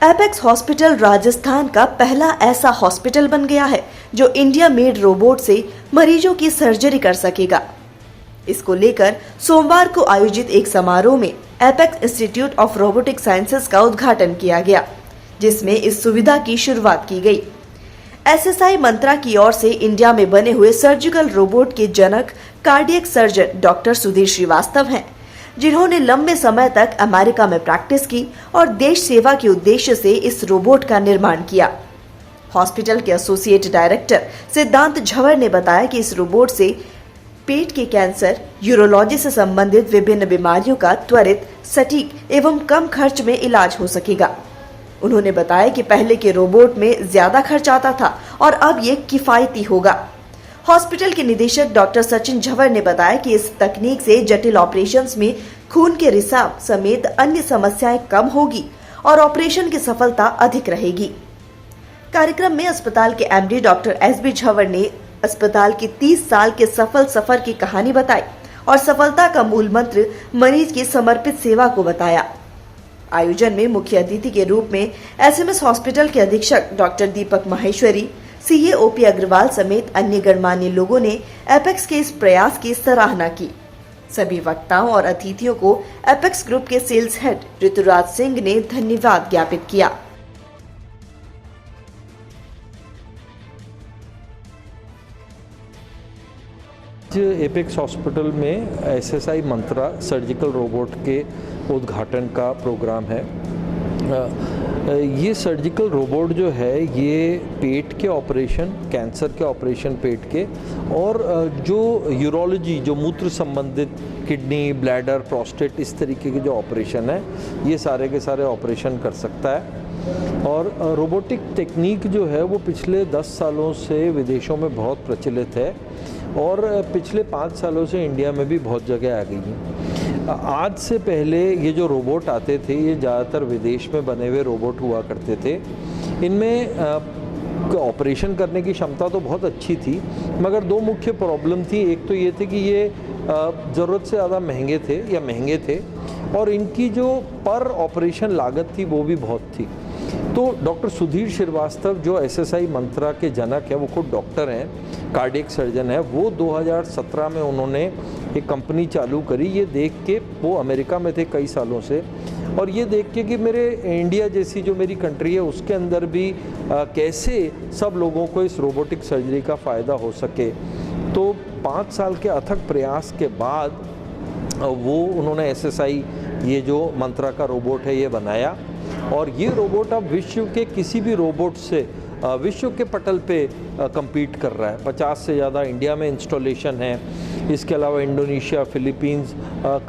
Apex hospital Rajasthan का पहला ऐसा हॉस्पिटल बन गया है जो इंडिया मेड रोबोट से मरीजों की सर्जरी कर सकेगा। इसको लेकर सोमवार को आयोजित एक समारोह में apex institute of robotic sciences का उद्घाटन किया गया, जिसमें इस सुविधा की शुरुआत की गई। एसएसआई मंत्रा की ओर से इंडिया में बने हुए सर्जिकल रोबोट के जनक cardiac surgeon doctor Sudhir Srivastava हैं, जिन्होंने लंबे समय तक अमेरिका में प्रैक्टिस की और देश सेवा के उद्देश्य से इस रोबोट का निर्माण किया। हॉस्पिटल के एसोसिएट डायरेक्टर सिद्धांत झवर ने बताया कि इस रोबोट से पेट के कैंसर, यूरोलॉजी से संबंधित विभिन्न बीमारियों का त्वरित, सटीक एवं कम खर्च में इलाज हो सकेगा। उन्होंने बताया कि पहले के रोबोट में ज्यादा खर्च आता था और अब ये किफायती होगा। हॉस्पिटल के निदेशक डॉक्टर सचिन झवर ने बताया कि इस तकनीक से जटिल ऑपरेशंस में खून के रिसाव समेत अन्य समस्याएं कम होगी और ऑपरेशन की सफलता अधिक रहेगी। कार्यक्रम में अस्पताल के एमडी डॉक्टर एसबी झवर ने अस्पताल की 30 साल के सफल सफर की कहानी बताई और सफलता का मूल मंत्र मरीज की समर्पित सेवा को बताया। आयोजन में मुख्य अतिथि के रूप में एसएमएस हॉस्पिटल के अधीक्षक डॉक्टर दीपक माहेश्वरी, सीए ओपी अग्रवाल समेत अन्य गणमान्य लोगों ने एपेक्स के इस प्रयास की सराहना की। सभी वक्ताओं और अतिथियों को एपेक्स ग्रुप के सेल्स हेड ऋतुराज सिंह ने धन्यवाद ज्ञापित किया। एपेक्स हॉस्पिटल में एसएसआई मंत्रा सर्जिकल रोबोट के उद्घाटन का प्रोग्राम है। ये सर्जिकल रोबोट जो है ये पेट के ऑपरेशन, कैंसर के ऑपरेशन पेट के, और जो यूरोलॉजी, जो मूत्र संबंधित किडनी, ब्लैडर, प्रोस्टेट, इस तरीके के जो ऑपरेशन है ये सारे के सारे ऑपरेशन कर सकता है। और रोबोटिक टेक्निक जो है वो पिछले 10 सालों से विदेशों में बहुत प्रचलित है और पिछले 5 सालों से इंडिया में भी बहुत जगह आ गई है। आज से पहले ये जो रोबोट आते थे ये ज़्यादातर विदेश में बने हुए रोबोट हुआ करते थे। इनमें ऑपरेशन करने की क्षमता तो बहुत अच्छी थी, मगर 2 मुख्य प्रॉब्लम थी। एक तो ये थे कि ये ज़रूरत से ज़्यादा महंगे थे और इनकी जो पर ऑपरेशन लागत थी वो भी बहुत थी। तो डॉक्टर सुधीर श्रीवास्तव जो एसएसआई मंत्रा के जनक हैं, वो खुद डॉक्टर हैं, कार्डियक सर्जन है, वो 2017 में उन्होंने एक कंपनी चालू करी। ये देख के, वो अमेरिका में थे कई सालों से, और ये देख के कि मेरे इंडिया जैसी जो मेरी कंट्री है उसके अंदर भी कैसे सब लोगों को इस रोबोटिक सर्जरी का फ़ायदा हो सके। तो 5 साल के अथक प्रयास के बाद वो उन्होंने एसएसआई ये जो मंत्रा का रोबोट है ये बनाया, और ये रोबोट अब विश्व के किसी भी रोबोट से विश्व के पटल पे compete कर रहा है। 50 से ज़्यादा इंडिया में इंस्टॉलेशन है। इसके अलावा इंडोनेशिया, फिलीपींस,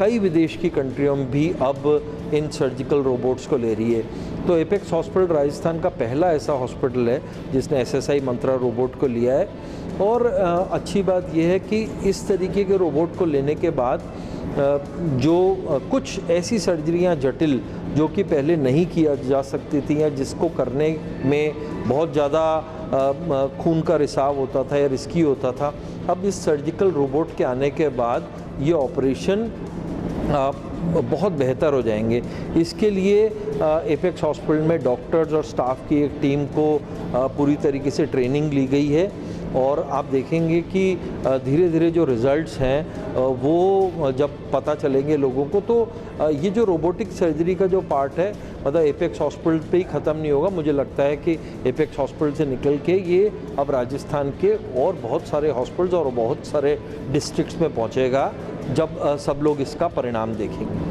कई विदेश की कंट्रियों में भी अब इन सर्जिकल रोबोट्स को ले रही है। तो एपेक्स हॉस्पिटल राजस्थान का पहला ऐसा हॉस्पिटल है जिसने एसएसआई मंत्रा रोबोट को लिया है। और अच्छी बात यह है कि इस तरीके के रोबोट को लेने के बाद जो कुछ ऐसी सर्जरियां जटिल जो कि पहले नहीं किया जा सकती थी या जिसको करने में बहुत ज़्यादा खून का रिसाव होता था या रिस्की होता था, अब इस सर्जिकल रोबोट के आने के बाद ये ऑपरेशन बहुत बेहतर हो जाएंगे। इसके लिए एपेक्स हॉस्पिटल में डॉक्टर्स और स्टाफ की एक टीम को पूरी तरीके से ट्रेनिंग ली गई है, और आप देखेंगे कि धीरे धीरे जो रिज़ल्ट्स हैं वो जब पता चलेंगे लोगों को, तो ये जो रोबोटिक सर्जरी का जो पार्ट है मतलब एपेक्स हॉस्पिटल पे ही ख़त्म नहीं होगा। मुझे लगता है कि एपेक्स हॉस्पिटल से निकल के ये अब राजस्थान के और बहुत सारे हॉस्पिटल्स और बहुत सारे डिस्ट्रिक्ट्स में पहुंचेगा जब सब लोग इसका परिणाम देखेंगे।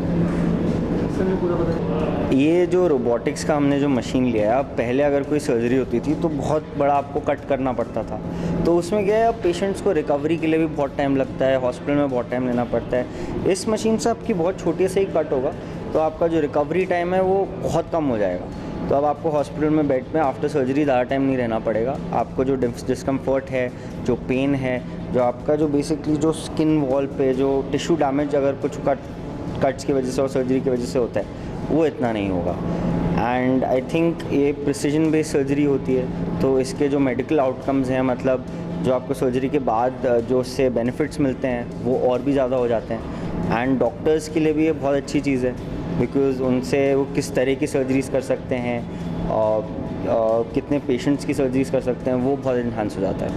ये जो रोबोटिक्स का हमने जो मशीन लिया है, अब पहले अगर कोई सर्जरी होती थी तो बहुत बड़ा आपको कट करना पड़ता था, तो उसमें क्या है, अब पेशेंट्स को रिकवरी के लिए भी बहुत टाइम लगता है, हॉस्पिटल में बहुत टाइम लेना पड़ता है। इस मशीन से आपकी बहुत छोटी से ही कट होगा तो आपका जो रिकवरी टाइम है वो बहुत कम हो जाएगा। तो अब आपको हॉस्पिटल में बेड में आफ्टर सर्जरी ज़्यादा टाइम नहीं रहना पड़ेगा। आपको जो डिस्कम्फर्ट है, जो पेन है, जो आपका जो बेसिकली जो स्किन वॉल पे जो टिश्यू डैमेज अगर कुछ कट्स की वजह से और सर्जरी की वजह से होता है वो इतना नहीं होगा। एंड आई थिंक ये प्रिसीजन बेस्ड सर्जरी होती है, तो इसके जो मेडिकल आउटकम्स हैं, मतलब जो आपको सर्जरी के बाद जो उससे बेनिफिट्स मिलते हैं वो और भी ज़्यादा हो जाते हैं। एंड डॉक्टर्स के लिए भी ये बहुत अच्छी चीज़ है बिकॉज़ उनसे वो किस तरह की सर्जरीज कर सकते हैं, कितने पेशेंट्स की सर्जरीज कर सकते हैं वो बहुत इन्हांस हो जाता है।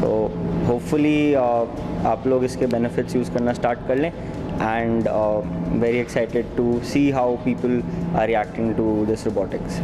सो होपफुली आप लोग इसके बेनिफिट्स यूज़ करना स्टार्ट कर लें and very excited to see how people are reacting to this robotics.